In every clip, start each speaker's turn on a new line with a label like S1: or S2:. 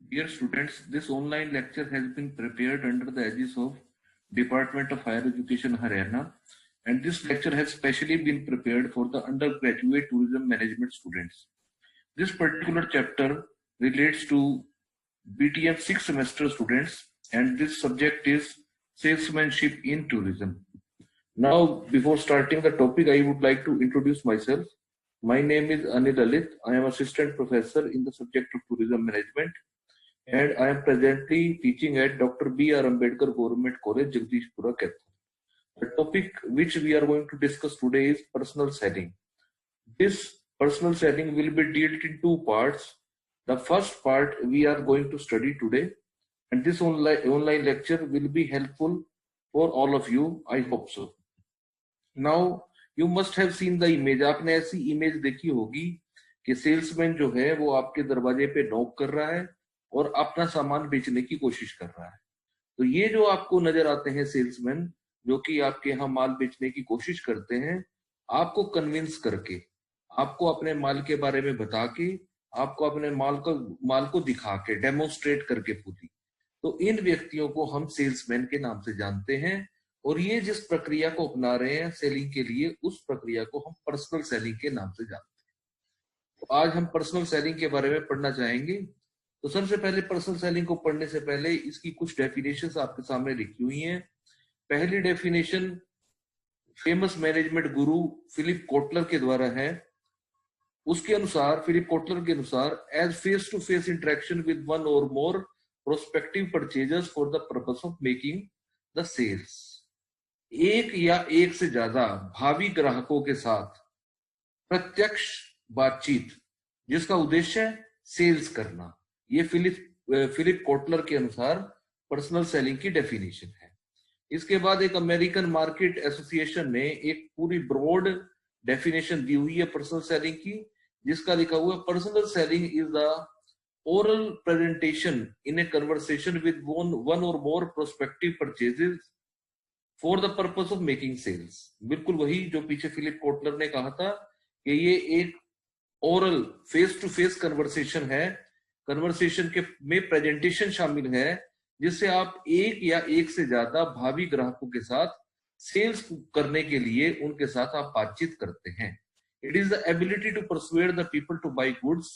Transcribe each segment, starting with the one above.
S1: Dear students, this online lecture has been prepared under the aegis of Department of Higher Education Haryana, and this lecture has specially been prepared for the undergraduate tourism management students. This particular chapter relates to BTM 6th semester students, and this subject is salesmanship in tourism. Now, before starting the topic, I would like to introduce myself. My name is Anil Lalit. I am assistant professor in the subject of tourism management, and I am presently teaching at Dr. B.R. Ambedkar Government College, Jagdishpura, Kathur. The topic which we are going to discuss today is personal selling. This personal selling will be dealt in two parts. The first part we are going to study today, and this online lecture will be helpful for all of you. I hope so. Now, you must have seen the image. आपने ऐसी image देखी होगी कि salesman जो है वो आपके दरवाजे पे नॉक कर रहा है और अपना सामान बेचने की कोशिश कर रहा है। तो ये जो आपको नजर आते हैं सेल्समैन जो कि आपके यहाँ माल बेचने की कोशिश करते हैं, आपको कन्विंस करके, आपको अपने माल के बारे में बता के, आपको अपने माल को दिखा के, डेमोन्स्ट्रेट करके पूरी, तो इन व्यक्तियों को हम सेल्समैन के नाम से जानते हैं। और ये जिस प्रक्रिया को अपना रहे हैं सेलिंग के लिए, उस प्रक्रिया को हम पर्सनल सेलिंग के नाम से जानते हैं। तो आज हम पर्सनल सेलिंग के बारे में पढ़ना चाहेंगे। तो सबसे पहले पर्सनल सेलिंग को पढ़ने से पहले इसकी कुछ डेफिनेशंस आपके सामने लिखी हुई हैं। पहली definition famous management guru Philip Kotler के द्वारा है। उसके अनुसार, फिलिप कोटलर के अनुसार, as face to face interaction with one or more prospective purchasers for the purpose of making the sales. एक या एक से ज्यादा भावी ग्राहकों के साथ प्रत्यक्ष बातचीत जिसका उद्देश्य है सेल्स करना, ये फिलिप कोटलर के अनुसार पर्सनल सेलिंग की डेफिनेशन है। इसके बाद एक अमेरिकन मार्केट एसोसिएशन ने एक पूरी ब्रॉड डेफिनेशन दी हुई है पर्सनल सेलिंग की, जिसका लिखा हुआ है personal selling is the oral presentation in a conversation with one or more prospective purchases for the purpose of making sales. बिल्कुल वही जो पीछे फिलिप कोटलर ने कहा था कि ये एक oral face to face conversation है। कन्वर्सेशन के में प्रेजेंटेशन शामिल है जिससे आप एक या एक से ज्यादा भावी ग्राहकों के साथ सेल्स करने के लिए उनके साथ आप बातचीत करते हैं। It is the ability to persuade the people to buy goods.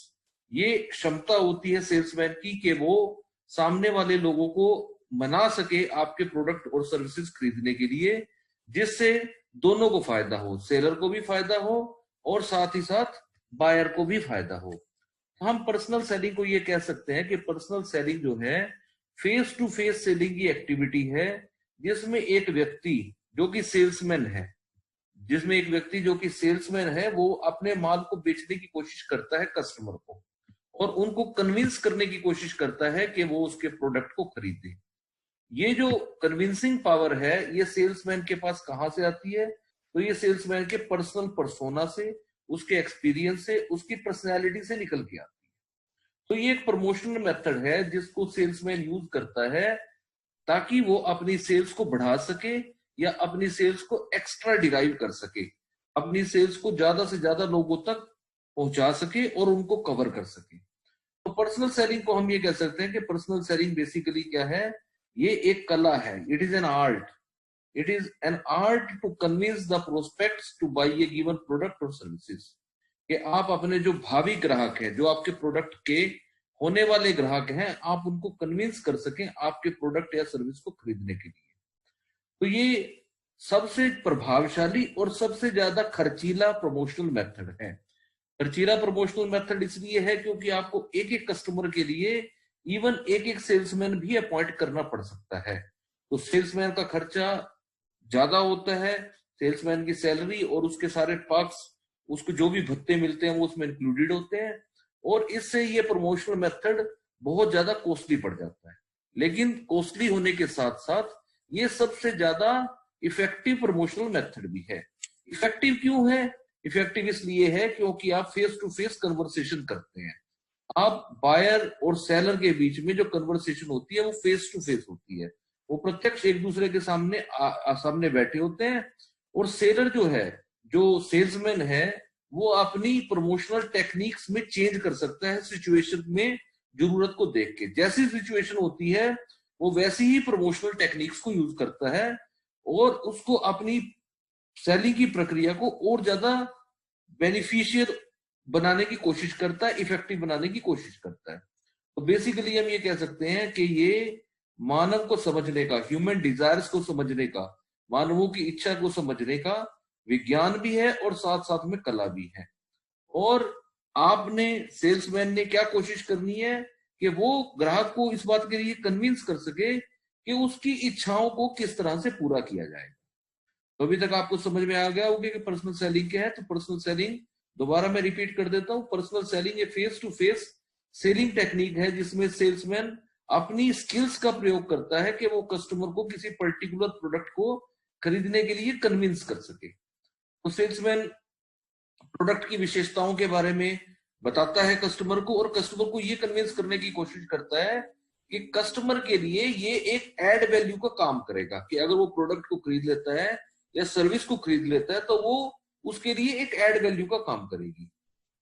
S1: ये क्षमता होती है सेल्समैन की कि वो सामने वाले लोगों को मना सके आपके प्रोडक्ट और सर्विसेज खरीदने के लिए, जिससे दोनों को फायदा हो, सेलर को भी फायदा हो और साथ ही साथ बायर को भी फायदा हो। हम पर्सनल सेलिंग को ये कह सकते हैं कि पर्सनल सेलिंग जो है फेस टू फेस सेलिंग की एक्टिविटी है, जिसमें एक व्यक्ति जो कि सेल्समैन है, वो अपने माल को बेचने की कोशिश करता है कस्टमर को और उनको कन्विंस करने की कोशिश करता है कि वो उसके प्रोडक्ट को खरीदे। ये जो कन्विंसिंग पावर है ये सेल्समैन के पास कहां से आती है? तो ये सेल्समैन के पर्सनल पर्सोना से, उसके एक्सपीरियंस से, उसकी पर्सनैलिटी से निकल के आती है। तो ये एक प्रमोशनल मेथड है जिसको सेल्समैन यूज करता है ताकि वो अपनी सेल्स को बढ़ा सके या अपनी सेल्स को एक्स्ट्रा डिराइव कर सके, अपनी सेल्स को ज्यादा से ज्यादा लोगों तक पहुंचा सके और उनको कवर कर सके। तो पर्सनल सेलिंग को हम ये कह सकते हैं कि पर्सनल सेलिंग बेसिकली क्या है? ये एक कला है। It is an art. It is an art to convince the prospects to buy a given product और सर्विसेज। कि आप अपने जो भावी ग्राहक हैं, जो आपके प्रोडक्ट के होने वाले ग्राहक हैं, आप उनको कन्विंस कर सकें आपके प्रोडक्ट या सर्विस को खरीदने के लिए। तो ये सबसे प्रभावशाली और सबसे ज्यादा खर्चीला प्रमोशनल मेथड है। खर्चीला प्रमोशनल मेथड इसलिए है क्योंकि आपको एक एक कस्टमर के लिए इवन एक एक सेल्समैन भी अपॉइंट करना पड़ सकता है। तो सेल्समैन का खर्चा ज्यादा होता है, सेल्समैन की सैलरी और उसके सारे पर्क्स, उसको जो भी भत्ते मिलते हैं वो उसमें इंक्लूडेड होते हैं, और इससे ये प्रमोशनल मेथड बहुत ज्यादा कॉस्टली पड़ जाता है। लेकिन कॉस्टली होने के साथ साथ ये सबसे ज्यादा इफेक्टिव प्रमोशनल मेथड भी है। इफेक्टिव क्यों है? इफेक्टिव इसलिए है क्योंकि आप फेस टू फेस कन्वर्सेशन करते हैं। आप बायर और सेलर के बीच में जो कन्वर्सेशन होती है वो फेस टू फेस होती है। वो प्रत्यक्ष एक दूसरे के सामने बैठे होते हैं, और सेलर जो है, जो सेल्समैन है, वो अपनी प्रमोशनल टेक्निक्स में चेंज कर सकता है सिचुएशन में जरूरत को देख के, जैसी सिचुएशन होती है वो वैसी ही प्रमोशनल टेक्निक्स को यूज करता है और उसको अपनी सेलिंग की प्रक्रिया को और ज्यादा बेनिफिशियल बनाने की कोशिश करता है, इफेक्टिव बनाने की कोशिश करता है। तो बेसिकली हम ये कह सकते हैं कि ये मानव को समझने का, ह्यूमन डिजायर्स को समझने का, मानवों की इच्छा को समझने का विज्ञान भी है और साथ साथ में कला भी है। और आपने, सेल्समैन ने क्या कोशिश करनी है कि वो ग्राहक को इस बात के लिए कन्विंस कर सके कि उसकी इच्छाओं को किस तरह से पूरा किया जाएगा। तो अभी तक आपको समझ में आ गया होगा कि पर्सनल सेलिंग क्या है। तो पर्सनल सेलिंग, दोबारा मैं रिपीट कर देता हूं, पर्सनल सेलिंग ये face to face selling technique है जिसमें सेल्समैन अपनी स्किल्स का प्रयोग करता है कि वो कस्टमर को किसी पर्टिकुलर प्रोडक्ट को खरीदने के लिए कन्विंस कर सके। तो सेल्समैन प्रोडक्ट की विशेषताओं के बारे में बताता है कस्टमर को और कस्टमर को ये कन्विंस करने की कोशिश करता है कि कस्टमर के लिए ये एक एड वैल्यू का काम करेगा, कि अगर वो प्रोडक्ट को खरीद लेता है या सर्विस को खरीद लेता है तो वो उसके लिए एक एड वैल्यू का काम करेगी।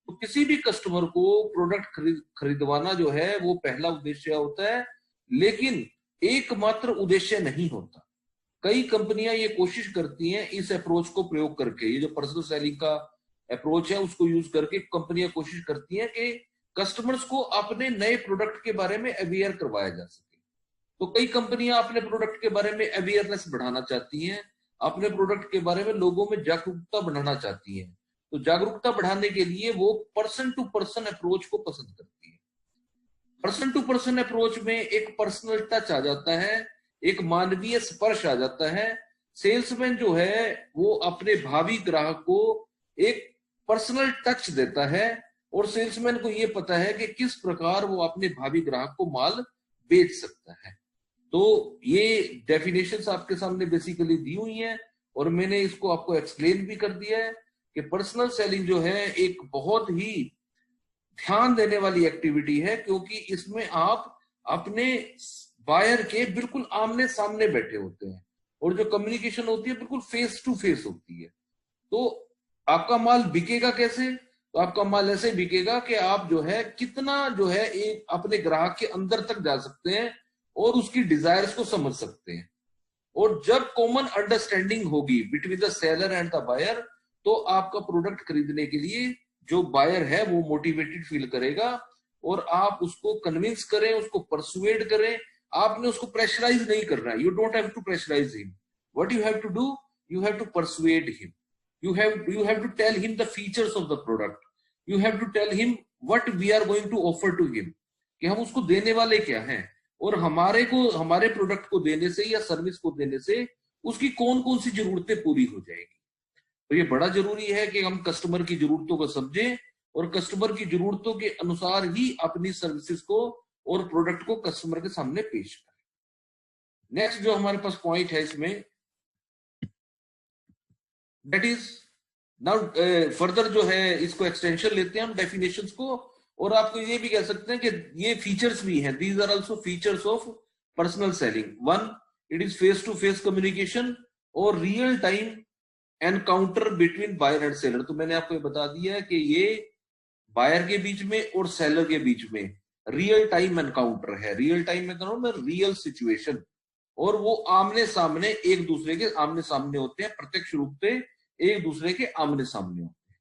S1: तो किसी भी कस्टमर को प्रोडक्ट खरीदवाना जो है वो पहला उद्देश्य होता है, लेकिन एकमात्र उद्देश्य नहीं होता। कई कंपनियां ये कोशिश करती हैं इस अप्रोच को प्रयोग करके, ये जो पर्सनल सेलिंग का अप्रोच है उसको यूज करके कंपनियां कोशिश करती हैं कि कस्टमर्स को अपने नए प्रोडक्ट के बारे में अवेयर करवाया जा सके। तो कई कंपनियां अपने प्रोडक्ट के बारे में अवेयरनेस बढ़ाना चाहती हैं, अपने प्रोडक्ट के बारे में लोगों में जागरूकता बढ़ाना चाहती हैं। तो जागरूकता बढ़ाने के लिए वो पर्सन टू पर्सन अप्रोच को पसंद करती है। पर्सन टू पर्सन अप्रोच में एक पर्सनल टच आ जाता है, एक मानवीय स्पर्श आ जाता है। सेल्समैन जो है वो अपने भावी ग्राहक को एक पर्सनल टच देता है और सेल्समैन को ये पता है कि किस प्रकार वो अपने भावी ग्राहक को माल बेच सकता है। तो ये डेफिनेशंस आपके सामने बेसिकली दी हुई हैं और मैंने इसको आपको एक्सप्लेन भी कर दिया है कि पर्सनल सेलिंग जो है एक बहुत ही ध्यान देने वाली एक्टिविटी है, क्योंकि इसमें आप अपने बायर के बिल्कुल आमने सामने बैठे होते हैं और जो कम्युनिकेशन होती है बिल्कुल फेस टू फेस होती है। तो आपका माल बिकेगा कैसे? तो आपका माल ऐसे बिकेगा कि आप जो है कितना जो है एक अपने ग्राहक के अंदर तक जा सकते हैं और उसकी डिजायर्स को समझ सकते हैं। और जब कॉमन अंडरस्टैंडिंग होगी between the seller and the buyer, तो आपका प्रोडक्ट खरीदने के लिए जो बायर है वो मोटिवेटेड फील करेगा और आप उसको कन्विंस करें, उसको परसुएड करें। आपने उसको प्रेशराइज नहीं करना है, you don't have to pressurise him. What you have to do, you have to persuade him, you have to tell him the features of the product, you have to tell him what we are going to offer to him, कि हम उसको देने वाले क्या हैं और हमारे product को देने से या सर्विस को देने से उसकी कौन कौन सी जरूरतें पूरी हो जाएगी। तो ये बड़ा जरूरी है कि हम कस्टमर की जरूरतों को समझें और कस्टमर की जरूरतों के अनुसार ही अपनी सर्विसेज को और प्रोडक्ट को कस्टमर के सामने पेश करें। नेक्स्ट जो हमारे पास पॉइंट है इसमें, दैट इज नाउ फर्दर जो है इसको एक्सटेंशन लेते हैं हम डेफिनेशंस को, और आपको ये भी कह सकते हैं कि ये फीचर्स भी हैं, these are also features of personal selling. One, it is face to face communication और real time encounter between buyer and seller. तो मैंने आपको ये बता दिया है कि ये बायर के बीच में और सेलर के बीच में रियल टाइम एनकाउंटर है। रियल टाइम में कह मैं रियल सिचुएशन, और वो आमने सामने एक दूसरे के आमने सामने होते हैं, प्रत्यक्ष रूप से एक दूसरे के आमने सामने होते हैं।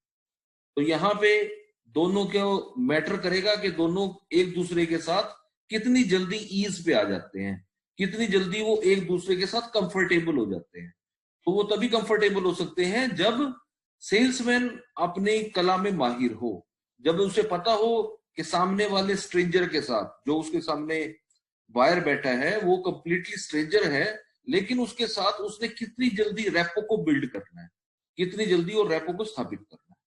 S1: तो यहाँ पे दोनों को मैटर करेगा कि दोनों एक दूसरे के साथ कितनी जल्दी ईज पे आ जाते हैं, कितनी जल्दी वो एक दूसरे के साथ कंफर्टेबल हो जाते हैं। तो वो तभी कंफर्टेबल हो सकते हैं जब सेल्समैन अपनी कला में माहिर हो, जब उसे पता हो कि सामने वाले स्ट्रेंजर के साथ, जो उसके सामने बायर बैठा है वो कंप्लीटली स्ट्रेंजर है, लेकिन उसके साथ उसने कितनी जल्दी रैपो को बिल्ड करना है, कितनी जल्दी और रैपो को स्थापित करना है।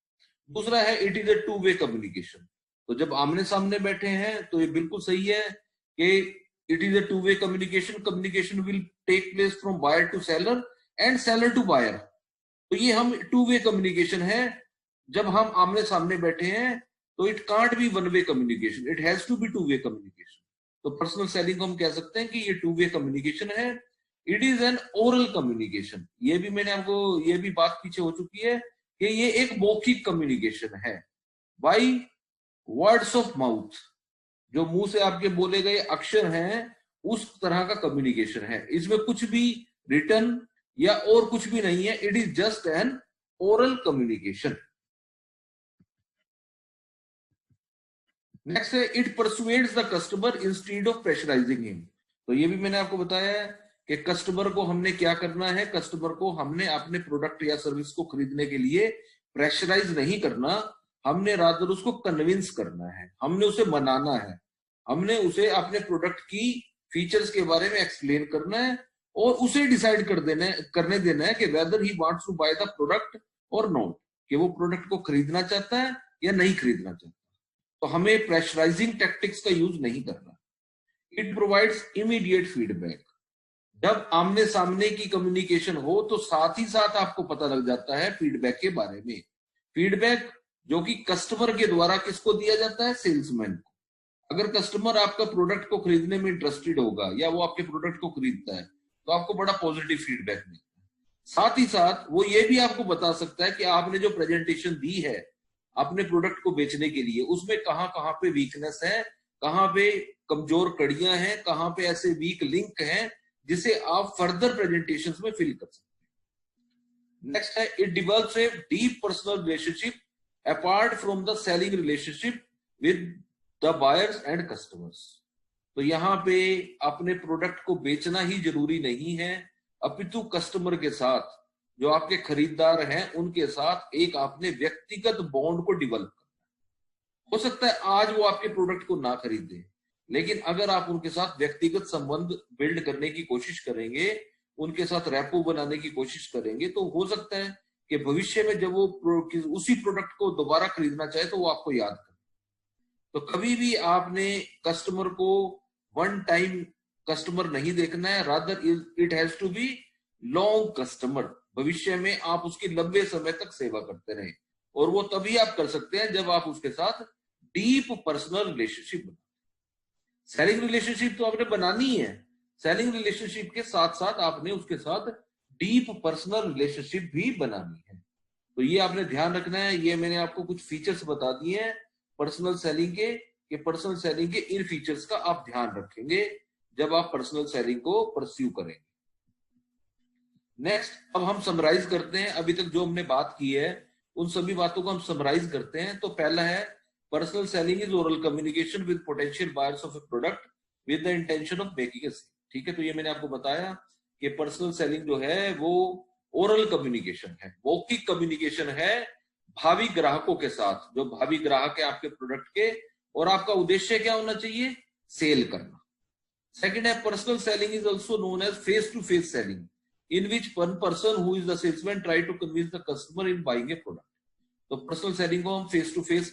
S1: दूसरा है it is a two way communication. तो जब आमने सामने बैठे हैं तो ये बिल्कुल सही है कि it is a two way communication. Communication will take place from buyer to seller and seller to buyer. तो ये हम टू वे कम्युनिकेशन है। जब हम आमने सामने बैठे हैं तो it can't be one way communication, it has to be two way communication. तो पर्सनल सेलिंग को हम कह सकते हैं कि ये टू वे कम्युनिकेशन है। It is an oral communication. ये भी मैंने आपको, ये भी बात पीछे हो चुकी है कि ये एक मौखिक कम्युनिकेशन है, बाय वर्ड्स ऑफ माउथ। जो मुंह से आपके बोले गए अक्षर हैं उस तरह का कम्युनिकेशन है। इसमें कुछ भी रिटर्न या और कुछ भी नहीं है, it is just an oral communication. Next है it persuades the customer instead of pressurising him. तो ये भी मैंने आपको बताया है कि कस्टमर को हमने क्या करना है, कस्टमर को हमने अपने प्रोडक्ट या सर्विस को खरीदने के लिए प्रेशराइज नहीं करना, हमने रादर उसको कन्विंस करना है, हमने उसे मनाना है, हमने उसे अपने प्रोडक्ट की फीचर्स के बारे में एक्सप्लेन करना है और उसे डिसाइड करने देना है कि whether he wants to buy the product और नॉट, कि वो प्रोडक्ट को खरीदना चाहता है या नहीं खरीदना चाहता। तो हमें प्रेशराइजिंग टैक्टिक्स का यूज नहीं करना। It provides immediate feedback. जब आमने सामने की कम्युनिकेशन हो तो साथ ही साथ आपको पता लग जाता है फीडबैक के बारे में। फीडबैक जो कि कस्टमर के द्वारा किसको दिया जाता है, सेल्समैन को। अगर कस्टमर आपका प्रोडक्ट को खरीदने में इंटरेस्टेड होगा या वो आपके प्रोडक्ट को खरीदता है तो आपको बड़ा पॉजिटिव फीडबैक मिलता है। साथ ही साथ वो ये भी आपको बता सकता है कि आपने जो प्रेजेंटेशन दी है अपने प्रोडक्ट को बेचने के लिए उसमें कहां कहां पे वीकनेस है, कहां पे कमजोर कड़ियां हैं, कहां पे ऐसे वीक लिंक हैं जिसे आप फर्दर प्रेजेंटेशंस में फिल कर सकते हैं। नेक्स्ट है it develops a deep personal relationship apart from the selling relationship with the buyers and customers. तो यहाँ पे अपने प्रोडक्ट को बेचना ही जरूरी नहीं है, अपितु कस्टमर के साथ जो आपके खरीदार हैं उनके साथ एक आपने व्यक्तिगत बॉन्ड को डेवलप करना है। हो सकता है आज वो आपके प्रोडक्ट को ना खरीदे, लेकिन अगर आप उनके साथ व्यक्तिगत संबंध बिल्ड करने की कोशिश करेंगे, उनके साथ रैपो बनाने की कोशिश करेंगे, तो हो सकता है कि भविष्य में जब वो उसी प्रोडक्ट को दोबारा खरीदना चाहे तो वो आपको याद करे। तो कभी भी आपने कस्टमर को वन टाइम कस्टमर नहीं देखना है, rather it has to be long customer. भविष्य में आप उसकी लंबे समय तक सेवा करते रहे, और वो तभी आप कर सकते हैं जब आप उसके साथ डीप पर्सनल रिलेशनशिप बनाते। सेलिंग रिलेशनशिप तो आपने बनानी है, सेलिंग रिलेशनशिप के साथ साथ आपने उसके साथ डीप पर्सनल रिलेशनशिप भी बनानी है। तो ये आपने ध्यान रखना है। ये मैंने आपको कुछ फीचर्स बता दिए हैं पर्सनल सेलिंग के, कि पर्सनल सेलिंग के इन फीचर्स का आप ध्यान रखेंगे जब आप पर्सनल सेलिंग को परस्यू करेंगे। नेक्स्ट, अब हम समराइज करते हैं अभी तक जो हमने बात की है उन सभी बातों को हम समराइज करते हैं। तो पहला है personal selling is oral communication with potential buyers of a product with the intention of making a sale. ठीक है, तो ये मैंने आपको बताया कि पर्सनल सेलिंग जो है वो ओरल कम्युनिकेशन है, मौखिक कम्युनिकेशन है भावी ग्राहकों के साथ, जो भावी ग्राहक है आपके प्रोडक्ट के, और आपका उद्देश्य क्या होना चाहिए, सेल करना। सेकंड है personal selling is also known as face to face selling in which one person who is the salesman try to convince the customer in buying a product। तो पर्सनल सेलिंग को हम face to face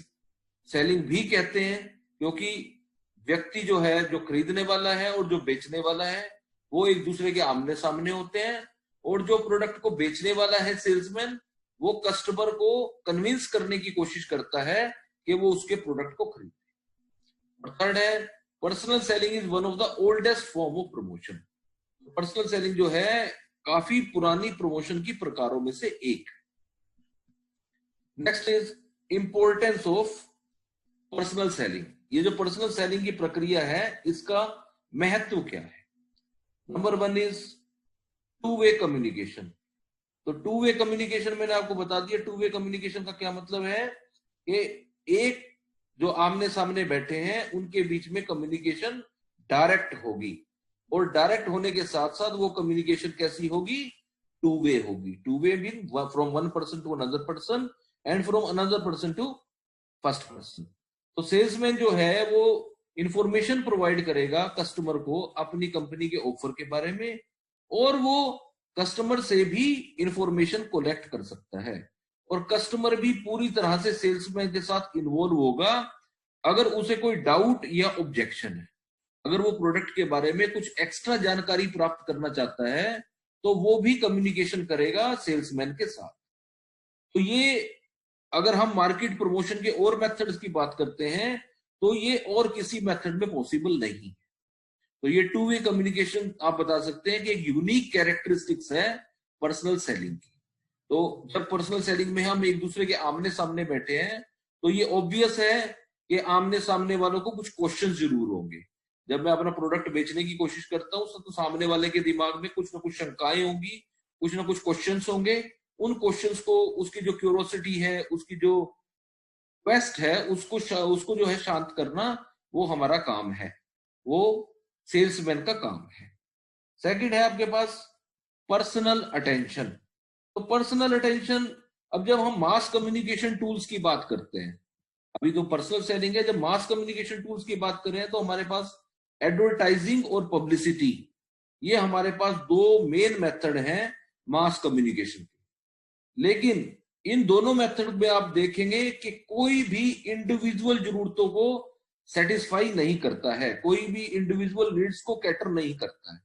S1: selling भी कहते हैं, क्योंकि व्यक्ति जो है, जो खरीदने वाला है और जो बेचने वाला है, वो एक दूसरे के आमने सामने होते हैं, और जो प्रोडक्ट को बेचने वाला है सेल्समैन, वो कस्टमर को कन्विंस करने की कोशिश करता है कि वो उसके प्रोडक्ट को खरीदे। और थर्ड है personal selling is one of the oldest form of promotion. Personal selling जो है काफी पुरानी प्रमोशन की प्रकारों में से एक। Next is importance of personal selling. ये जो पर्सनल सेलिंग की प्रक्रिया है इसका महत्व क्या है। Number one is to way communication. तो टू वे कम्युनिकेशन मैंने आपको बता दिया। टू वे कम्युनिकेशन का क्या मतलब है कि एक जो आमने सामने बैठे हैं उनके बीच में कम्युनिकेशन डायरेक्ट होगी, और डायरेक्ट होने के साथ साथ वो कम्युनिकेशन कैसी होगी, टू वे होगी। Two way mean from one person to another person and from another person to first person. तो सेल्समैन जो है वो इंफॉर्मेशन प्रोवाइड करेगा कस्टमर को अपनी कंपनी के ऑफर के बारे में, और वो कस्टमर से भी इंफॉर्मेशन कलेक्ट कर सकता है, और कस्टमर भी पूरी तरह से सेल्समैन के साथ इन्वॉल्व होगा। अगर उसे कोई डाउट या ऑब्जेक्शन है, अगर वो प्रोडक्ट के बारे में कुछ एक्स्ट्रा जानकारी प्राप्त करना चाहता है, तो वो भी कम्युनिकेशन करेगा सेल्समैन के साथ। तो ये अगर हम मार्केट प्रमोशन के और मेथड्स की बात करते हैं तो ये और किसी मेथड में पॉसिबल नहीं है। तो ये टू वे कम्युनिकेशन आप बता सकते हैं कि एक यूनिक कैरेक्टरिस्टिक्स है पर्सनल सेलिंग की। तो जब पर्सनल सेलिंग में हम एक दूसरे के आमने सामने बैठे हैं तो ये ऑब्वियस है कि आमने सामने वालों को कुछ क्वेश्चन जरूर होंगे। जब मैं अपना प्रोडक्ट बेचने की कोशिश करता हूँ तो सामने वाले के दिमाग में कुछ ना कुछ शंकाएं होंगी, कुछ ना कुछ क्वेश्चंस होंगे। उन क्वेश्चंस को, उसकी जो क्यूरोसिटी है, उसकी जो क्वेस्ट है, उसको जो है शांत करना, वो हमारा काम है, वो सेल्समैन का काम है। सेकंड है आपके पास पर्सनल अटेंशन। तो पर्सनल अटेंशन, अब जब हम मास कम्युनिकेशन टूल्स की बात करते हैं, अभी तो पर्सनल सेलिंग है, जब मास कम्युनिकेशन टूल्स की बात करें तो हमारे पास एडवर्टाइजिंग और पब्लिसिटी, ये हमारे पास दो मेन मेथड हैं मास कम्युनिकेशन के। लेकिन इन दोनों मेथड में आप देखेंगे कि कोई भी इंडिविजुअल जरूरतों को सेटिस्फाई नहीं करता है, कोई भी इंडिविजुअल नीड्स को कैटर नहीं करता है।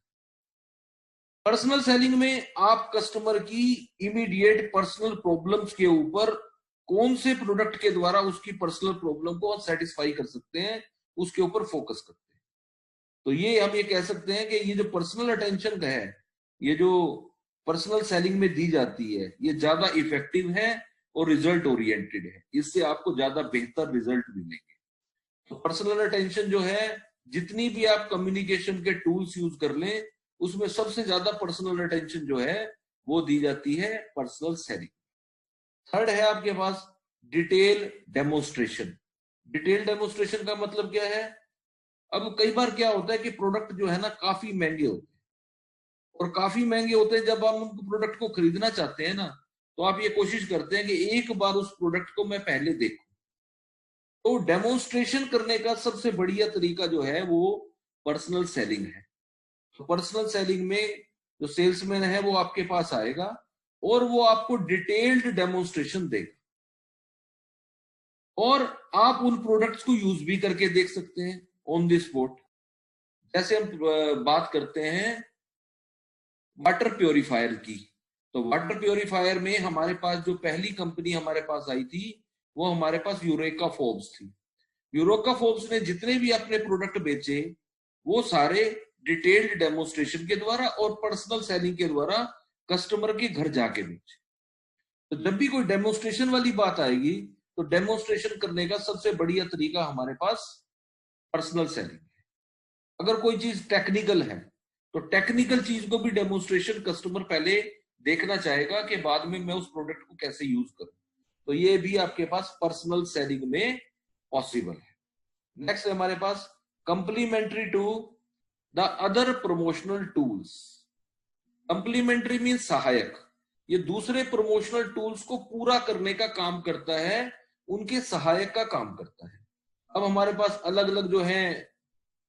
S1: पर्सनल सेलिंग में आप कस्टमर की इमीडिएट पर्सनल प्रॉब्लम्स के ऊपर कौन से प्रोडक्ट के द्वारा उसकी पर्सनल प्रॉब्लम को सेटिस्फाई कर सकते हैं, उसके ऊपर फोकस करते हैं। तो ये हम ये कह सकते हैं कि ये जो पर्सनल अटेंशन का है, ये जो पर्सनल सेलिंग में दी जाती है, ये ज्यादा इफेक्टिव है और रिजल्ट ओरिएंटेड है। इससे आपको ज्यादा बेहतर रिजल्ट मिलेंगे। तो पर्सनल अटेंशन जो है, जितनी भी आप कम्युनिकेशन के टूल्स यूज कर लें, उसमें सबसे ज्यादा पर्सनल अटेंशन जो है वो दी जाती है पर्सनल सेलिंग। थर्ड है आपके पास डिटेल डेमोन्स्ट्रेशन। डिटेल डेमोन्स्ट्रेशन का मतलब क्या है? अब कई बार क्या होता है कि प्रोडक्ट जो है ना काफी महंगे होते हैं, और काफी महंगे होते हैं। जब आप उन प्रोडक्ट को खरीदना चाहते हैं ना, तो आप ये कोशिश करते हैं कि एक बार उस प्रोडक्ट को मैं पहले देखूं। तो डेमोन्स्ट्रेशन करने का सबसे बढ़िया तरीका जो है वो पर्सनल सेलिंग है। तो पर्सनल सेलिंग में जो सेल्समैन है वो आपके पास आएगा और वो आपको डिटेल्ड डेमोन्स्ट्रेशन देगा, और आप उन प्रोडक्ट्स को यूज भी करके देख सकते हैं ऑन द स्पॉट। जैसे हम बात करते हैं वाटर प्योरीफायर की, तो वाटर प्योरीफायर में हमारे पास जो पहली कंपनी हमारे पास आई थी, वो हमारे पास यूरेका फोर्ब्स थी। यूरेका फोर्ब्स ने जितने भी अपने प्रोडक्ट बेचे, वो सारे डिटेल्ड डेमोन्स्ट्रेशन के द्वारा और पर्सनल सेलिंग के द्वारा कस्टमर के घर जाके बेचे। तो जब भी कोई डेमोन्स्ट्रेशन वाली बात आएगी, तो डेमोन्स्ट्रेशन करने का सबसे बढ़िया तरीका हमारे पास पर्सनल सेलिंग है। अगर कोई चीज टेक्निकल है, तो टेक्निकल चीज को भी डेमोन्स्ट्रेशन कस्टमर पहले देखना चाहेगा कि बाद में मैं उस प्रोडक्ट को कैसे यूज करूं। तो ये भी आपके पास पर्सनल सेलिंग में पॉसिबल है। नेक्स्ट है हमारे पास complementary to the other promotional tools. Complementary mean सहायक, ये दूसरे प्रमोशनल टूल्स को पूरा करने का काम करता है, उनके सहायक का काम करता है। अब हमारे पास अलग अलग जो है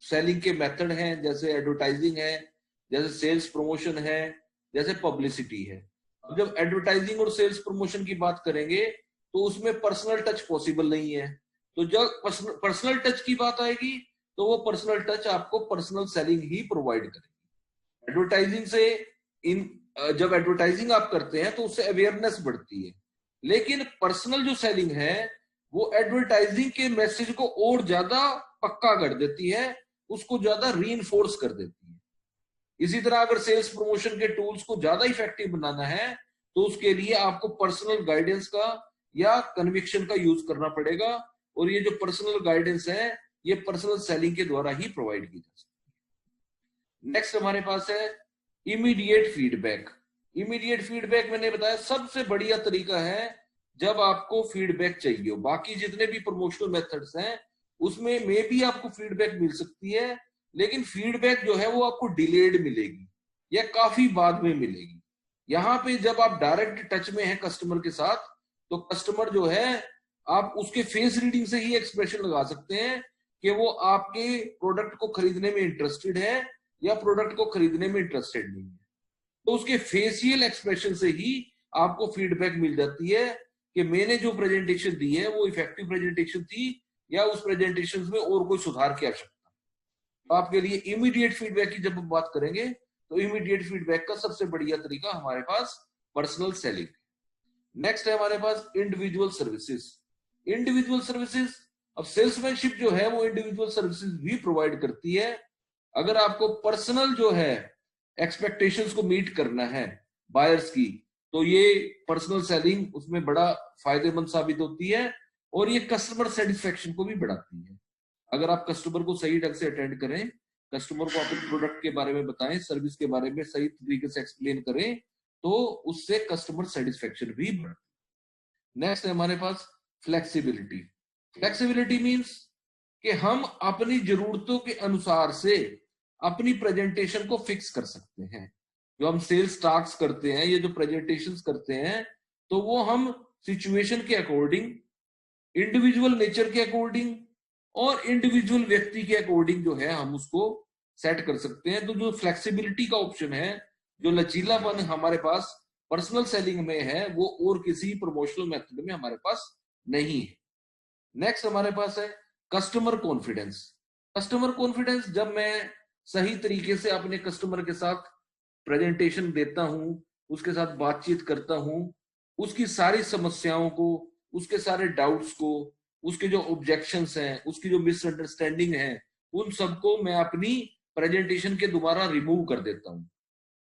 S1: सेलिंग के मेथड हैं, जैसे एडवर्टाइजिंग है, जैसे सेल्स प्रमोशन है, जैसे पब्लिसिटी है। अब जब एडवर्टाइजिंग और सेल्स प्रमोशन की बात करेंगे तो उसमें पर्सनल टच पॉसिबल नहीं है। तो जब पर्सनल टच की बात आएगी, तो वो पर्सनल टच आपको पर्सनल सेलिंग ही प्रोवाइड करेगी। एडवर्टाइजिंग से जब एडवर्टाइजिंग आप करते हैं तो उससे अवेयरनेस बढ़ती है, लेकिन पर्सनल जो सेलिंग है वो एडवर्टाइजिंग के मैसेज को और ज्यादा पक्का कर देती है, उसको ज्यादा रीइंफोर्स कर देती है। इसी तरह अगर सेल्स प्रमोशन के टूल्स को ज्यादा इफेक्टिव बनाना है, तो उसके लिए आपको पर्सनल गाइडेंस का या कन्विक्शन का यूज करना पड़ेगा, और ये जो पर्सनल गाइडेंस है ये पर्सनल सेलिंग के द्वारा ही प्रोवाइड की जा सकती है। नेक्स्ट हमारे पास है इमीडिएट फीडबैक। इमीडिएट फीडबैक मैंने बताया सबसे बढ़िया तरीका है जब आपको फीडबैक चाहिए हो। बाकी जितने भी प्रमोशनल मेथड्स हैं उसमें मे भी आपको फीडबैक मिल सकती है, लेकिन फीडबैक जो है वो आपको डिलेड मिलेगी या काफी बाद में मिलेगी। यहाँ पे जब आप डायरेक्ट टच में है कस्टमर के साथ, तो कस्टमर जो है आप उसके फेस रीडिंग से ही एक्सप्रेशन लगा सकते हैं कि वो आपके प्रोडक्ट को खरीदने में इंटरेस्टेड है या प्रोडक्ट को खरीदने में इंटरेस्टेड नहीं है। तो उसके फेशियल एक्सप्रेशन से ही आपको फीडबैक मिल जाती है कि मैंने जो प्रेजेंटेशन दी है वो इफेक्टिव प्रेजेंटेशन थी या उस प्रेजेंटेशन में और कोई सुधार की आवश्यकता। तो आपके लिए इमीडिएट फीडबैक की जब हम बात करेंगे, तो इमीडिएट फीडबैक का सबसे बढ़िया तरीका हमारे पास पर्सनल सेलिंग। नेक्स्ट है हमारे पास इंडिविजुअल सर्विसेज। इंडिविजुअल सर्विसेज, अब सेल्समैनशिप जो है वो इंडिविजुअल सर्विसेज भी प्रोवाइड करती है। अगर आपको पर्सनल जो है एक्सपेक्टेशंस को मीट करना है बायर्स की, तो ये पर्सनल सेलिंग उसमें बड़ा फायदेमंद साबित होती है, और ये कस्टमर सेटिस्फेक्शन को भी बढ़ाती है। अगर आप कस्टमर को सही ढंग से अटेंड करें, कस्टमर को अपने प्रोडक्ट के बारे में बताएं, सर्विस के बारे में सही तरीके से एक्सप्लेन करें, तो उससे कस्टमर सेटिस्फेक्शन भी बढ़ती। नेक्स्ट है हमारे पास फ्लेक्सिबिलिटी। फ्लेक्सिबिलिटी मींस कि हम अपनी जरूरतों के अनुसार से अपनी प्रेजेंटेशन को फिक्स कर सकते हैं। जो हम सेल्स टास्क करते हैं, ये जो प्रेजेंटेशंस करते हैं, तो वो हम सिचुएशन के अकॉर्डिंग, इंडिविजुअल नेचर के अकॉर्डिंग और इंडिविजुअल व्यक्ति के अकॉर्डिंग जो है हम उसको सेट कर सकते हैं। तो जो फ्लेक्सिबिलिटी का ऑप्शन है, जो लचीलापन हमारे पास पर्सनल सेलिंग में है, वो और किसी प्रमोशनल मेथड में हमारे पास नहीं है। नेक्स्ट हमारे पास है कस्टमर कॉन्फिडेंस। कस्टमर कॉन्फिडेंस, जब मैं सही तरीके से अपने कस्टमर के साथ प्रेजेंटेशन देता हूं, उसके साथ बातचीत करता हूं, उसकी सारी समस्याओं को, उसके सारे डाउट्स को, उसके जो ऑब्जेक्शंस हैं, उसकी जो मिसअंडरस्टैंडिंग है, उन सबको मैं अपनी प्रेजेंटेशन के द्वारा रिमूव कर देता हूं।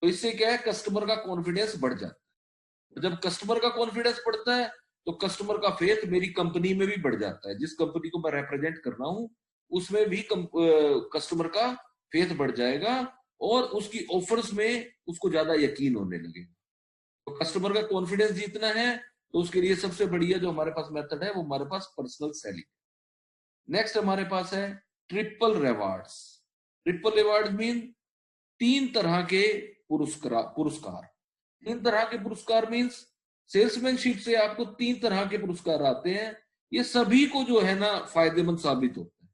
S1: तो इससे क्या है, कस्टमर का कॉन्फिडेंस बढ़ जाता है। जब कस्टमर का कॉन्फिडेंस बढ़ता है तो कस्टमर का फेथ मेरी कंपनी में भी बढ़ जाता है। जिस कंपनी को मैं रिप्रेजेंट कर रहा हूं उसमें भी कस्टमर का फेथ बढ़ जाएगा और उसकी ऑफर्स में उसको ज्यादा यकीन होने लगेगा। तो कस्टमर का कॉन्फिडेंस जीतना है तो उसके लिए सबसे बढ़िया जो हमारे पास मेथड है वो हमारे पास पर्सनल सेलिंग। नेक्स्ट हमारे पास है triple rewards. Triple reward mean 3 तरह के पुरस्कार। 3 तरह के पुरस्कार मीन्स सेल्समैनशिप से आपको 3 तरह के पुरस्कार आते हैं। ये सभी को जो है ना फायदेमंद साबित होता है।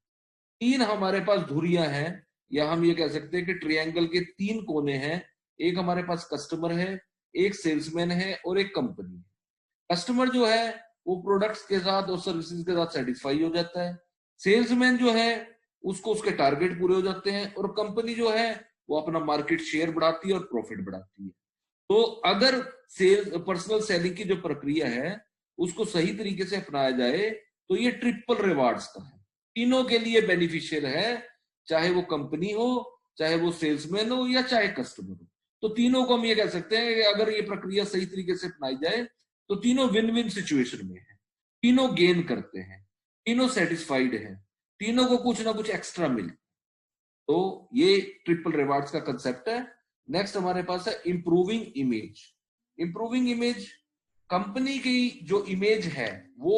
S1: 3 हमारे पास धुरियां हैं, या हम ये कह सकते हैं कि ट्रायंगल के 3 कोने हैं। एक हमारे पास कस्टमर है, एक सेल्समैन है और एक कंपनी है। कस्टमर जो है वो प्रोडक्ट्स के साथ और सर्विसेज के साथ सेटिस्फाई हो जाता है। सेल्समैन जो है उसको उसके टारगेट पूरे हो जाते हैं, और कंपनी जो है वो अपना मार्केट शेयर बढ़ाती है और प्रॉफिट बढ़ाती है। तो अगर सेल पर्सनल सेलिंग की जो प्रक्रिया है उसको सही तरीके से अपनाया जाए तो ये ट्रिपल रिवार्ड्स का है, तीनों के लिए बेनिफिशियल है, चाहे वो कंपनी हो, चाहे वो सेल्समैन हो, या चाहे कस्टमर हो। तो तीनों को हम ये कह सकते हैं कि अगर ये प्रक्रिया सही तरीके से अपनाई जाए तो तीनों विन विन सिचुएशन में है, तीनों गेन करते हैं, तीनों सेटिस्फाइड है, तीनों को कुछ ना कुछ एक्स्ट्रा मिले। तो ये ट्रिपल रिवार्ड्स का कंसेप्ट है। नेक्स्ट हमारे पास है improving image. Improving image, company की जो इमेज है वो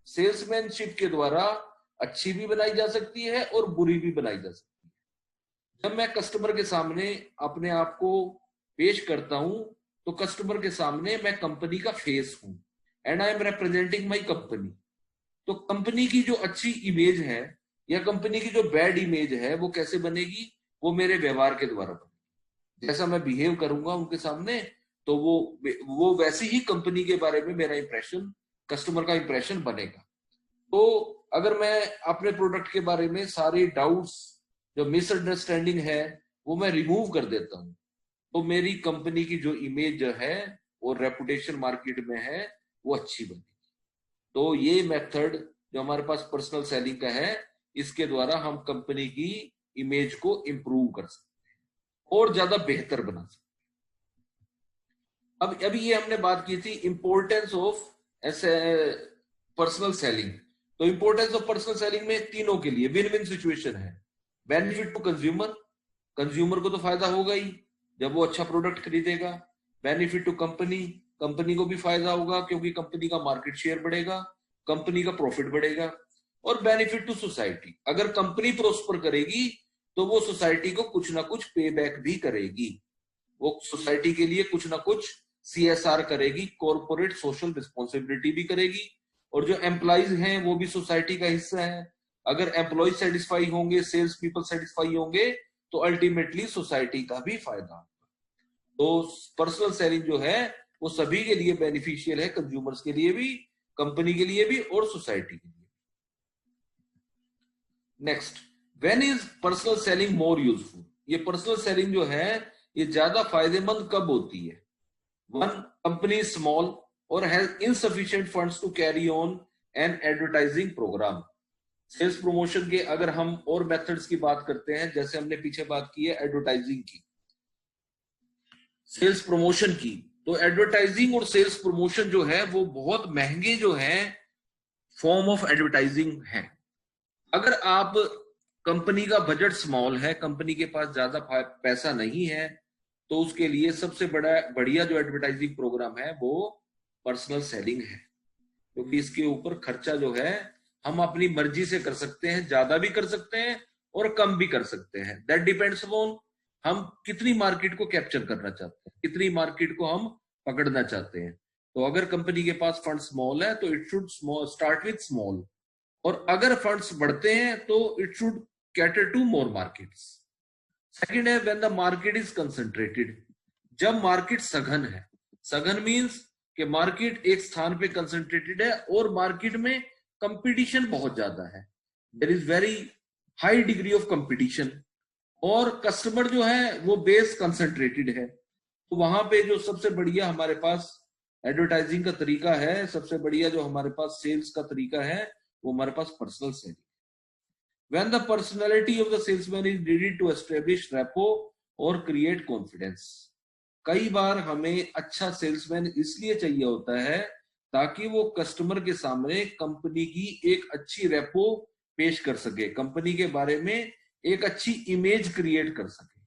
S1: सेल्समैनशिप के द्वारा अच्छी भी बनाई जा सकती है और बुरी भी बनाई जा सकती है। जब मैं कस्टमर के सामने अपने आप को पेश करता हूं तो कस्टमर के सामने मैं कंपनी का फेस हूं and I am representing my company. तो कंपनी की जो अच्छी इमेज है या कंपनी की जो बैड इमेज है वो कैसे बनेगी, वो मेरे व्यवहार के द्वारा बनेगी। जैसा मैं बिहेव करूंगा उनके सामने तो वो वैसी ही कंपनी के बारे में मेरा इंप्रेशन, कस्टमर का इंप्रेशन बनेगा। तो अगर मैं अपने प्रोडक्ट के बारे में सारे डाउट्स, जो मिसअंडरस्टैंडिंग है, वो मैं रिमूव कर देता हूं तो मेरी कंपनी की जो इमेज है और रेपुटेशन मार्केट में है वो अच्छी बनेगी। तो ये मेथड जो हमारे पास पर्सनल सेलिंग का है, इसके द्वारा हम कंपनी की इमेज को इंप्रूव कर सकते हैं और ज्यादा बेहतर बना सकते हैं। अब अभी ये हमने बात की थी इंपॉर्टेंस ऑफ पर्सनल सेलिंग। तो इंपॉर्टेंस ऑफ पर्सनल सेलिंग में तीनों के लिए विन विन सिचुएशन है। बेनिफिट टू कंज्यूमर, कंज्यूमर को तो फायदा होगा ही जब वो अच्छा प्रोडक्ट खरीदेगा। बेनिफिट टू कंपनी, कंपनी को भी फायदा होगा क्योंकि कंपनी का मार्केट शेयर बढ़ेगा, कंपनी का प्रॉफिट बढ़ेगा। और बेनिफिट टू सोसाइटी, अगर कंपनी प्रोस्पर करेगी तो वो सोसाइटी को कुछ ना कुछ पे बैक भी करेगी, वो सोसाइटी के लिए कुछ ना कुछ CSR करेगी, कॉर्पोरेट सोशल रिस्पॉन्सिबिलिटी भी करेगी। और जो एम्प्लॉइज हैं वो भी सोसाइटी का हिस्सा है। अगर एम्प्लॉय सेटिस्फाई होंगे, सेल्स पीपल सेटिस्फाई होंगे, तो अल्टीमेटली सोसाइटी का भी फायदा होगा। तो पर्सनल सेलिंग जो है वो सभी के लिए बेनिफिशियल है, कंज्यूमर्स के लिए भी, कंपनी के लिए भी और सोसाइटी के लिए। Next, when is personal selling more useful. ये पर्सनल सेलिंग जो है ये ज्यादा फायदेमंद कब होती है? वन, कंपनी स्मॉल और has insufficient funds to carry on an advertising programme. Sales promotion के अगर हम और मेथड्स की बात करते हैं, जैसे हमने पीछे बात की है एडवर्टाइजिंग की, सेल्स प्रमोशन की, तो एडवर्टाइजिंग और सेल्स प्रमोशन जो है वो बहुत महंगे जो है फॉर्म ऑफ एडवर्टाइजिंग है। अगर आप कंपनी का बजट स्मॉल है, कंपनी के पास ज्यादा पैसा नहीं है, तो उसके लिए सबसे बढ़िया जो एडवर्टाइजिंग प्रोग्राम है वो पर्सनल सेलिंग है, क्योंकि इसके ऊपर खर्चा जो है हम अपनी मर्जी से कर सकते हैं, ज्यादा भी कर सकते हैं और कम भी कर सकते हैं। दैट डिपेंड्स अपॉन हम कितनी मार्केट को कैप्चर करना चाहते हैं, कितनी मार्केट को हम पकड़ना चाहते हैं। तो अगर कंपनी के पास फंड स्मॉल है तो it should start with small, और अगर फंड्स बढ़ते हैं तो it should cater to more markets. Second है when the market is concentrated, जब मार्केट सघन है। सघन मींस कि मार्केट एक स्थान पे कंसंट्रेटेड है और मार्केट में कंपटीशन बहुत ज्यादा है, there is very high degree of competition, और कस्टमर जो है वो बेस कंसंट्रेटेड है। तो वहां पे जो सबसे बढ़िया हमारे पास एडवर्टाइजिंग का तरीका है, सबसे बढ़िया जो हमारे पास सेल्स का तरीका है, वो हमारे पास personal selling. When the personality of the salesman is needed to establish rapport और create confidence, कई बार हमें अच्छा सेल्समैन इसलिए चाहिए होता है ताकि वो कस्टमर के सामने कंपनी की एक अच्छी रेपो पेश कर सके, कंपनी के बारे में एक अच्छी इमेज क्रिएट कर सके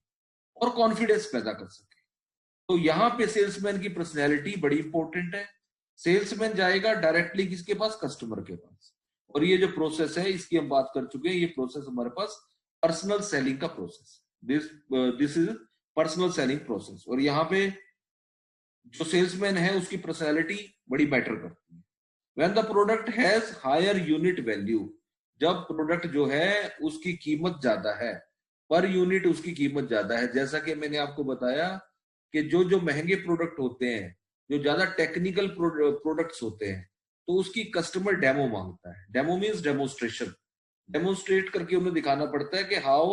S1: और कॉन्फिडेंस पैदा कर सके। तो यहाँ पे सेल्समैन की पर्सनैलिटी बड़ी इंपॉर्टेंट है। सेल्समैन जाएगा डायरेक्टली किसके पास? कस्टमर के पास। और ये जो प्रोसेस है इसकी हम बात कर चुके हैं, ये प्रोसेस हमारे पास पर्सनल सेलिंग का process, this is personal selling process. और यहाँ पे जो सेल्समैन है उसकी पर्सनैलिटी बड़ी मैटर करती है। When the product has higher unit value, जब प्रोडक्ट जो है उसकी कीमत ज्यादा है, पर यूनिट उसकी कीमत ज्यादा है। जैसा कि मैंने आपको बताया कि जो महंगे प्रोडक्ट होते हैं, जो ज्यादा टेक्निकल प्रोडक्ट्स होते हैं, तो उसकी कस्टमर डेमो मांगता है। डेमो मीन्स डेमोस्ट्रेशन, डेमोस्ट्रेट करके उन्हें दिखाना पड़ता है कि how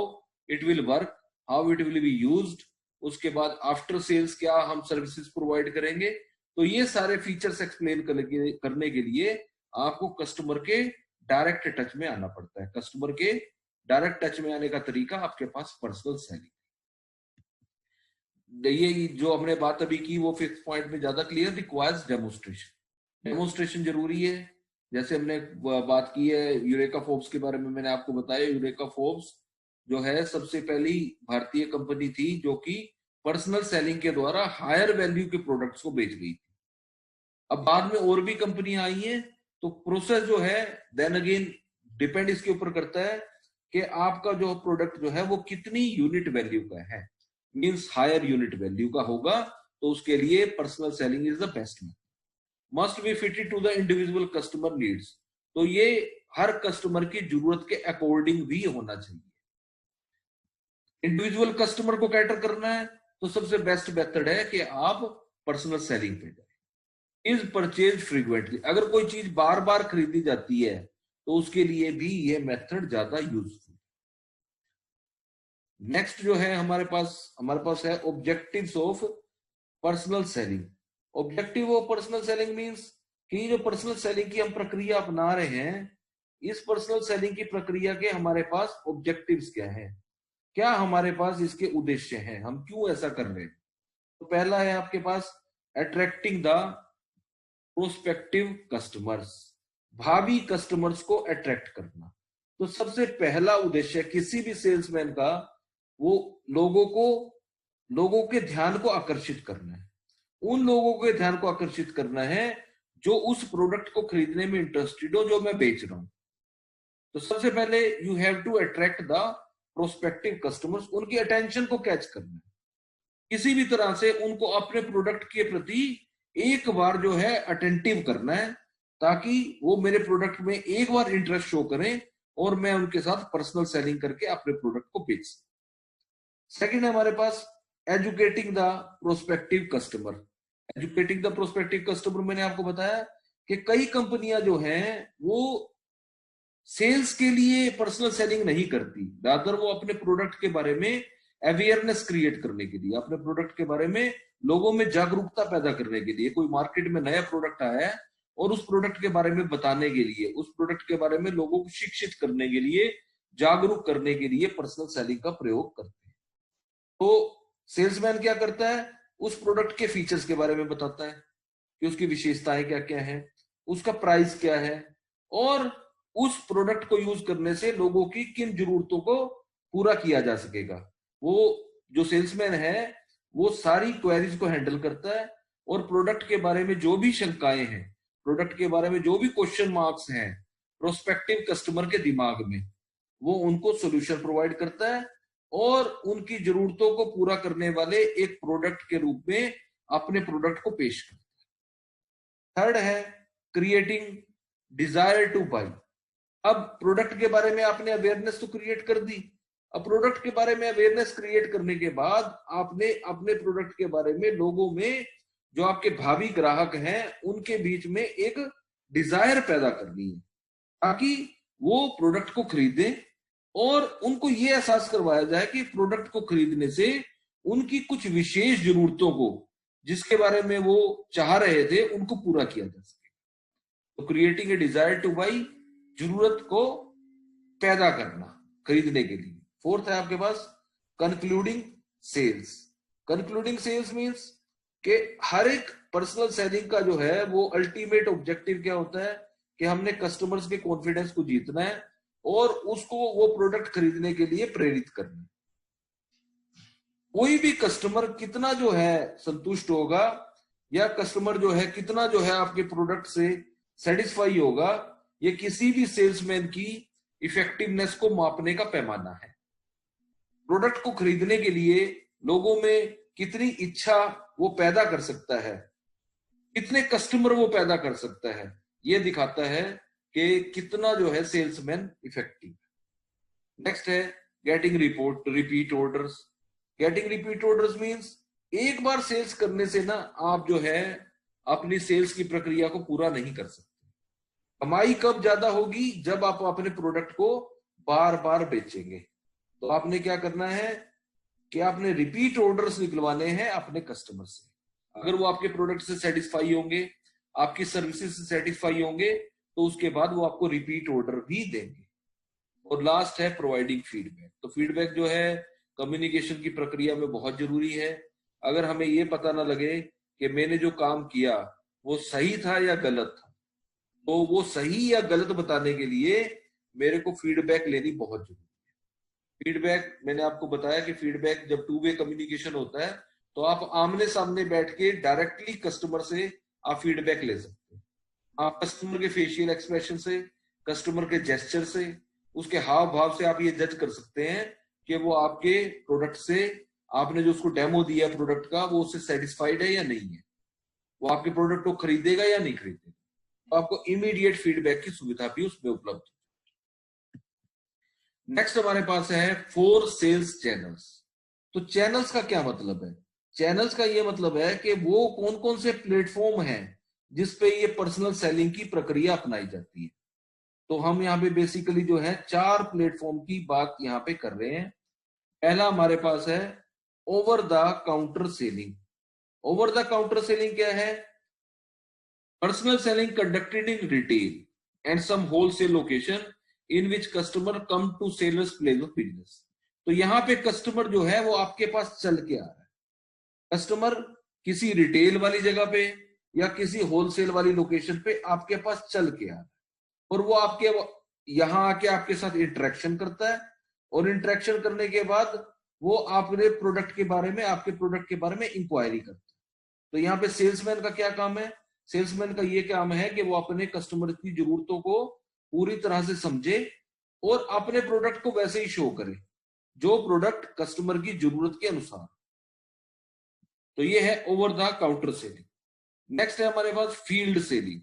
S1: it will work, how it will be used. उसके बाद आफ्टर सेल्स क्या हम सर्विसेज प्रोवाइड करेंगे। तो ये सारे फीचर्स एक्सप्लेन करने के लिए आपको कस्टमर के डायरेक्ट टच में आना पड़ता है। कस्टमर के डायरेक्ट टच में आने का तरीका आपके पास पर्सनल सेलिंग। ये जो हमने बात अभी की वो फिफ्थ पॉइंट में ज्यादा क्लियर, रिक्वायर्स डेमोस्ट्रेशन। डेमोस्ट्रेशन जरूरी है। जैसे हमने बात की है यूरेका फोर्ब्स के बारे में, मैंने आपको बताया यूरेका फोर्ब्स जो है सबसे पहली भारतीय कंपनी थी जो कि पर्सनल सेलिंग के द्वारा हायर वैल्यू के प्रोडक्ट्स को बेच गई थी। अब बाद में और भी कंपनियां आई हैं, तो प्रोसेस जो है देन अगेन डिपेंड इसके ऊपर करता है कि आपका जो प्रोडक्ट जो है वो कितनी यूनिट वैल्यू का है। मींस हायर यूनिट वैल्यू का होगा तो उसके लिए personal selling is the best method. Must be fitted to the individual customer needs, तो ये हर कस्टमर की जरूरत के अकॉर्डिंग भी होना चाहिए। इंडिविजुअल कस्टमर को कैटर करना है तो सबसे बेस्ट मेथड है कि आप पर्सनल सेलिंग पे जाए। इज परचेज फ्रीक्वेंटली, अगर कोई चीज बार बार खरीदी जाती है तो उसके लिए भी ये मेथड ज्यादा यूजफुल। नेक्स्ट जो है हमारे पास है objectives of personal selling. Objective of personal selling means कि जो पर्सनल सेलिंग की हम प्रक्रिया अपना रहे हैं, इस पर्सनल सेलिंग की प्रक्रिया के हमारे पास ऑब्जेक्टिव्स क्या हैं, क्या हमारे पास इसके उद्देश्य हैं, हम क्यों ऐसा कर रहे हैं। तो पहला है आपके पास अट्रैक्टिंग द प्रोस्पेक्टिव कस्टमर्स, भावी कस्टमर्स को अट्रैक्ट करना। तो सबसे पहला उद्देश्य किसी भी सेल्समैन का वो लोगों के ध्यान को आकर्षित करना है। उन लोगों के ध्यान को आकर्षित करना है जो उस प्रोडक्ट को खरीदने में इंटरेस्टेड हो जो मैं बेच रहा हूं। तो सबसे पहले you have to attract the prospective customers, उनकी अटेंशन को कैच करना है, किसी भी तरह से उनको अपने प्रोडक्ट के प्रति एक बार जो है अटेंटिव करना है, ताकि वो मेरे प्रोडक्ट में एक बार इंटरेस्ट शो करें और मैं उनके साथ पर्सनल सेलिंग करके अपने प्रोडक्ट को बेच सकूं। सेकंड है हमारे पास educating the prospective customer. Educating the prospective customer मैंने आपको बताया कि कई कंपनियां जो हैं वो सेल्स के लिए पर्सनल सेलिंग नहीं करती, रादर वो अपने प्रोडक्ट के बारे में अवेयरनेस क्रिएट करने के लिए, अपने प्रोडक्ट के बारे में लोगों में जागरूकता पैदा करने के लिए, कोई मार्केट में नया प्रोडक्ट आया है और उस प्रोडक्ट के बारे में बताने के लिए, उस प्रोडक्ट के बारे में लोगों को शिक्षित करने के लिए, जागरूक करने के लिए पर्सनल सेलिंग का प्रयोग करते हैं। तो सेल्समैन क्या करता है, उस प्रोडक्ट के फीचर्स के बारे में बताता है कि उसकी विशेषताएं क्या क्या है, उसका प्राइस क्या है और उस प्रोडक्ट को यूज करने से लोगों की किन जरूरतों को पूरा किया जा सकेगा। वो जो सेल्समैन है वो सारी क्वेरीज को हैंडल करता है और प्रोडक्ट के बारे में जो भी शंकाएं हैं, प्रोडक्ट के बारे में जो भी क्वेश्चन मार्क्स हैं प्रोस्पेक्टिव कस्टमर के दिमाग में, वो उनको सॉल्यूशन प्रोवाइड करता है और उनकी जरूरतों को पूरा करने वाले एक प्रोडक्ट के रूप में अपने प्रोडक्ट को पेश करता है। थर्ड है क्रिएटिंग डिजायर टू बाई। अब प्रोडक्ट के बारे में आपने अवेयरनेस तो क्रिएट कर दी। अब प्रोडक्ट के बारे में अवेयरनेस क्रिएट करने के बाद आपने अपने प्रोडक्ट के बारे में लोगों में, जो आपके भावी ग्राहक हैं, उनके बीच में एक डिजायर पैदा करनी है ताकि वो प्रोडक्ट को खरीदें और उनको ये एहसास करवाया जाए कि प्रोडक्ट को खरीदने से उनकी कुछ विशेष जरूरतों को, जिसके बारे में वो चाह रहे थे, उनको पूरा किया जा सके। तो creating a desire two by, जरूरत को पैदा करना खरीदने के लिए। फोर्थ है आपके पास concluding sales. Concluding sales means कि हर एक पर्सनल सेलिंग का जो है वो अल्टीमेट ऑब्जेक्टिव क्या होता है कि हमने कस्टमर्स के कॉन्फिडेंस को जीतना है और उसको वो प्रोडक्ट खरीदने के लिए प्रेरित करना है। कोई भी कस्टमर कितना जो है संतुष्ट होगा या कस्टमर जो है कितना जो है आपके प्रोडक्ट से सेटिस्फाई होगा, ये किसी भी सेल्समैन की इफेक्टिवनेस को मापने का पैमाना है। प्रोडक्ट को खरीदने के लिए लोगों में कितनी इच्छा वो पैदा कर सकता है, कितने कस्टमर वो पैदा कर सकता है, ये दिखाता है कि कितना जो है सेल्समैन इफेक्टिव है। नेक्स्ट है getting repeat orders. Getting repeat orders means एक बार सेल्स करने से ना आप जो है अपनी सेल्स की प्रक्रिया को पूरा नहीं कर सकते। कमाई कब ज्यादा होगी? जब आप अपने प्रोडक्ट को बार बार बेचेंगे। तो आपने क्या करना है कि आपने रिपीट ऑर्डर्स निकलवाने हैं अपने कस्टमर से। अगर वो आपके प्रोडक्ट से सेटिस्फाई होंगे, आपकी सर्विसेज से सेटिस्फाई होंगे, तो उसके बाद वो आपको रिपीट ऑर्डर भी देंगे। और लास्ट है प्रोवाइडिंग फीडबैक। तो फीडबैक जो है कम्युनिकेशन की प्रक्रिया में बहुत जरूरी है। अगर हमें ये पता ना लगे कि मैंने जो काम किया वो सही था या गलत था, तो वो सही या गलत बताने के लिए मेरे को फीडबैक लेनी बहुत जरूरी है। फीडबैक मैंने आपको बताया कि फीडबैक जब टू वे कम्युनिकेशन होता है तो आप आमने सामने बैठ के डायरेक्टली कस्टमर से आप फीडबैक ले सकते हैं। आप कस्टमर के फेशियल एक्सप्रेशन से, कस्टमर के जेस्चर से, उसके हाव भाव से आप ये जज कर सकते हैं कि वो आपके प्रोडक्ट से, आपने जो उसको डेमो दिया प्रोडक्ट का, वो उससे सेटिस्फाइड है या नहीं है, वो आपके प्रोडक्ट को खरीदेगा या नहीं खरीदेगा। तो आपको इमीडिएट फीडबैक की सुविधा भी उसमें उपलब्ध है। नेक्स्ट हमारे पास है 4 सेल्स चैनल्स। तो चैनल्स का क्या मतलब है? चैनल्स का ये मतलब है कि वो कौन कौन से प्लेटफॉर्म हैं जिसपे ये पर्सनल सेलिंग की प्रक्रिया अपनाई जाती है। तो हम यहाँ पे बेसिकली जो है 4 प्लेटफॉर्म की बात यहाँ पे कर रहे हैं। पहला हमारे पास है over the counter selling. Over the counter selling क्या है? Personal selling conducted in retail and some wholesale location in which customer come to sellers place of business. तो यहाँ पे कस्टमर जो है वो आपके पास चल के आ रहा है। कस्टमर किसी रिटेल वाली जगह पे या किसी होलसेल वाली लोकेशन पे आपके पास चल के आ रहा है और वो आपके यहाँ आके आपके साथ इंटरेक्शन करता है और इंटरेक्शन करने के बाद वो आपके प्रोडक्ट के बारे में, आपके प्रोडक्ट के बारे में इंक्वायरी करता है। तो यहाँ पे सेल्समैन का क्या काम है? सेल्समैन का ये काम है कि वो अपने कस्टमर की जरूरतों को पूरी तरह से समझे और अपने प्रोडक्ट को वैसे ही शो करे जो प्रोडक्ट कस्टमर की जरूरत के अनुसार। तो ये है over the counter selling. Next है हमारे पास फील्ड सेलिंग।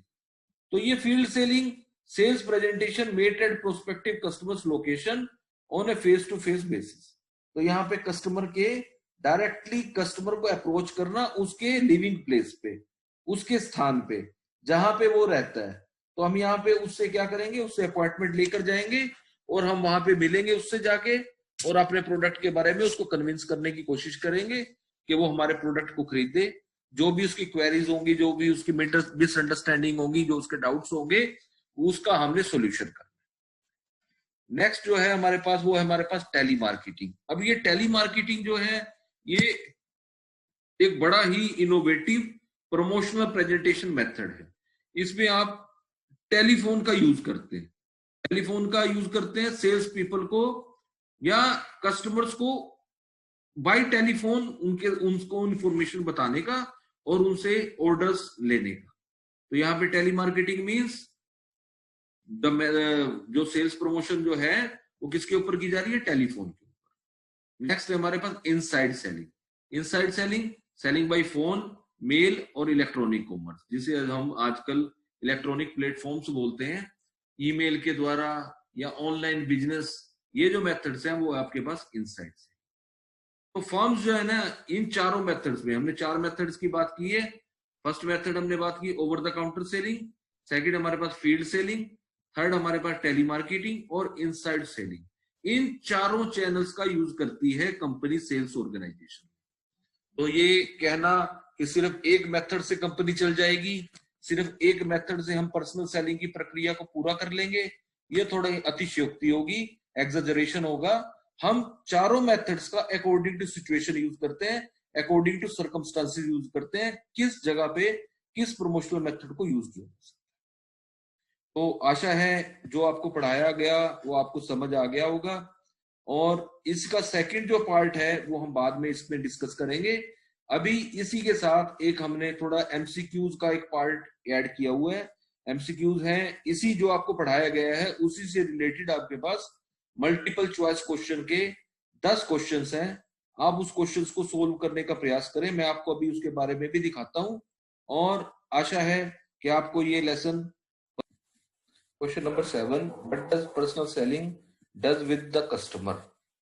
S1: तो ये field selling sales presentation made at prospective customers location on a face to face basis. तो यहाँ पे कस्टमर के डायरेक्टली कस्टमर को अप्रोच करना उसके लिविंग प्लेस पे, उसके स्थान पे जहां पे वो रहता है। तो हम यहाँ पे उससे क्या करेंगे? उससे अपॉइंटमेंट लेकर जाएंगे और हम वहां पे मिलेंगे उससे जाके और अपने प्रोडक्ट के बारे में उसको कन्विंस करने की कोशिश करेंगे कि वो हमारे प्रोडक्ट को खरीदे। जो भी उसकी क्वेरीज होंगी, जो भी उसकी मिसअंडरस्टैंडिंग होंगी, जो उसके डाउट्स होंगे, उसका हमने सोल्यूशन करना। नेक्स्ट जो है हमारे पास, वो है हमारे पास टेली मार्केटिंग। अब ये टेली मार्केटिंग जो है ये एक बड़ा ही इनोवेटिव प्रमोशनल प्रेजेंटेशन मेथड है। इसमें आप टेलीफोन का यूज करते हैं, टेलीफोन का यूज करते हैं सेल्स पीपल को या कस्टमर्स को बाय टेलीफोन उनको इंफॉर्मेशन बताने का और उनसे ऑर्डर्स लेने का। तो यहाँ पे टेली मार्केटिंग मीन्स जो सेल्स प्रमोशन जो है वो किसके ऊपर की जा रही है, टेलीफोन के ऊपर। नेक्स्ट है हमारे पास inside selling. Inside selling, selling by phone, mail और इलेक्ट्रॉनिक कॉमर्स, जिसे हम आजकल इलेक्ट्रॉनिक प्लेटफॉर्म्स बोलते हैं, ईमेल के द्वारा या ऑनलाइन बिजनेस, ये जो मेथड्स हैं वो आपके पास इनसाइड से। तो फर्म्स जो है ना, इन चारों मेथड्स में हमने 4 मेथड्स की बात की है। फर्स्ट मेथड हमने बात की over the counter selling, second हमारे पास फील्ड सेलिंग, थर्ड हमारे पास टेली मार्केटिंग और इनसाइड सेलिंग। इन चारों चैनल्स का यूज करती है कंपनी सेल्स ऑर्गेनाइजेशन। तो ये कहना कि सिर्फ एक मेथड से कंपनी चल जाएगी, सिर्फ एक मेथड से हम पर्सनल सेलिंग की प्रक्रिया को पूरा कर लेंगे, ये थोड़ी अतिशयोक्ति होगी, एग्जेजरेशन होगा। हम चारों मेथड्स का अकॉर्डिंग टू सिचुएशन यूज करते हैं, अकॉर्डिंग टू सर्कमस्टांसेस यूज करते हैं, किस जगह पे किस प्रमोशनल मेथड को यूज किया जा सकता है। तो आशा है जो आपको पढ़ाया गया वो आपको समझ आ गया होगा, और इसका सेकंड जो पार्ट है वो हम बाद में इसमें डिस्कस करेंगे। अभी इसी के साथ एक हमने थोड़ा एमसीक्यूज का एक पार्ट ऐड किया हुआ है। एमसीक्यूज हैं इसी जो आपको पढ़ाया गया है उसी से रिलेटेड आपके पास मल्टीपल चॉइस क्वेश्चन के 10 क्वेश्चंस हैं। आप उस क्वेश्चंस को सोल्व करने का प्रयास करें, मैं आपको अभी उसके बारे में भी दिखाता हूं, और आशा है कि आपको ये lesson. Question number 7, what does personal selling does with the customer.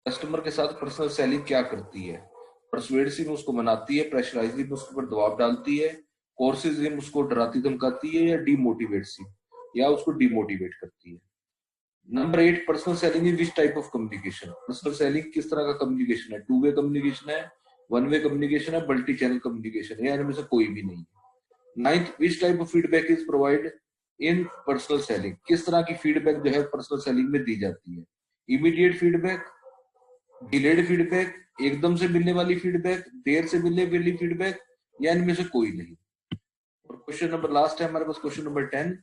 S1: Customer के साथ पर्सनल सेलिंग क्या करती है? परसुएसिव उसको मनाती है, प्रेशराइजिंग उसके ऊपर दबाव डालती है, कोर्सिव उसको डराती धमकाती है, या डीमोटिवेटिव या उसको डिमोटिवेट करती है। Number 8, personal selling is which type of communication. Personal selling किस तरह का कम्युनिकेशन है? 2 वे कम्युनिकेशन है, 1 वे कम्युनिकेशन है, मल्टी चैनल कम्युनिकेशन है, या इनमें से कोई भी नहीं है। 9th, which type of feedback is provide in personal selling. किस तरह की फीडबैक जो है पर्सनल सेलिंग में दी जाती है? इमीडिएट फीडबैक, डिलेड फीडबैक, एकदम से मिलने वाली फीडबैक, देर से मिलने वाली फीडबैक, या इनमें से कोई नहीं। और क्वेश्चन नंबर लास्ट है हमारे पास, question number 10,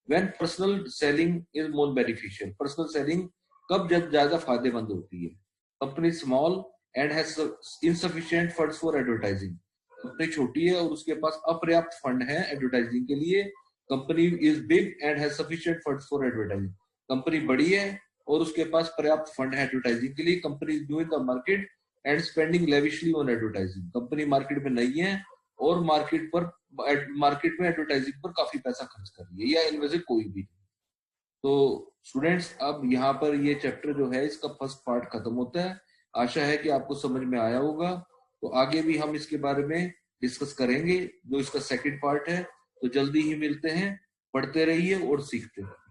S1: when personal selling is more beneficial. Personal selling कब ज्यादा फायदेमंद होती है? Company small and has insufficient funds for advertising. Company छोटी है और उसके पास अपर्याप्त फंड है एडवर्टाइजिंग के लिए। Company is big and has sufficient funds for advertising. Company बड़ी है और उसके पास पर्याप्त फंड है एडवर्टाइजिंग के लिए। Company is new in the market and spending lavishly on advertising. Company market में नहीं है और मार्केट में एडवर्टाइजिंग पर काफी पैसा खर्च कर रही है, या इनमें से कोई भी। तो स्टूडेंट्स, अब यहाँ पर ये चैप्टर जो है इसका फर्स्ट पार्ट खत्म होता है। आशा है कि आपको समझ में आया होगा। तो आगे भी हम इसके बारे में डिस्कस करेंगे जो इसका सेकंड पार्ट है। तो जल्दी ही मिलते हैं, पढ़ते रहिए और सीखते रहिए।